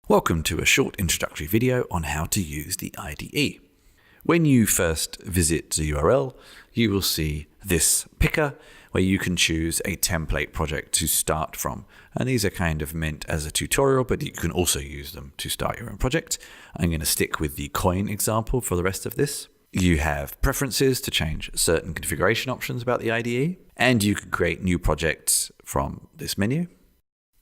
Welcome to a short introductory video on how to use the IDE. When you first visit the URL, you will see this picker where you can choose a template project to start from. And these are kind of meant as a tutorial, but you can also use them to start your own project. I'm going to stick with the coin example for the rest of this. You have preferences to change certain configuration options about the IDE, and you can create new projects from this menu.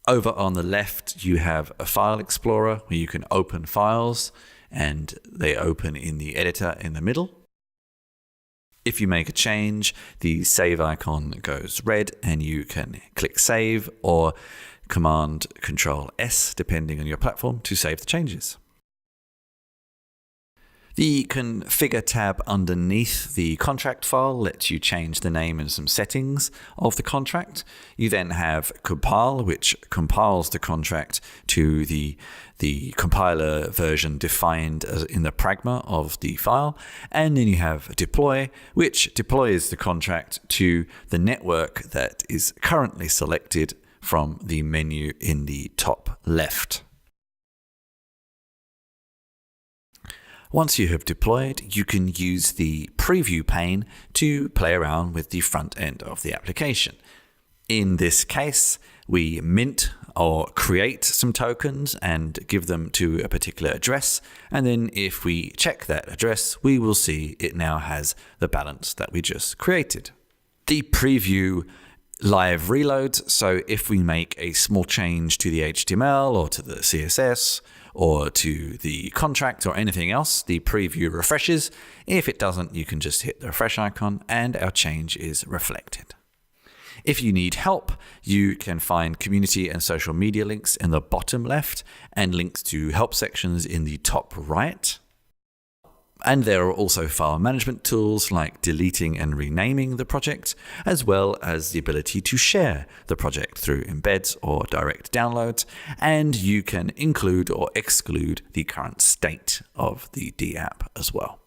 Over on the left, you have a file explorer where you can open files and they open in the editor in the middle. If you make a change, the save icon goes red and you can click save or Command Control S depending on your platform to save the changes. The Configure tab underneath the contract file lets you change the name and some settings of the contract. You then have Compile, which compiles the contract to the compiler version defined in the pragma of the file. And then you have Deploy, which deploys the contract to the network that is currently selected from the menu in the top left. Once you have deployed, you can use the preview pane to play around with the front end of the application. In this case, we mint or create some tokens and give them to a particular address. And then if we check that address, we will see it now has the balance that we just created. The preview live reloads. So if we make a small change to the HTML or to the CSS or to the contract or anything else, the preview refreshes. If it doesn't, you can just hit the refresh icon and our change is reflected. If you need help, you can find community and social media links in the bottom left and links to help sections in the top right. And there are also file management tools like deleting and renaming the project, as well as the ability to share the project through embeds or direct downloads. And you can include or exclude the current state of the DApp as well.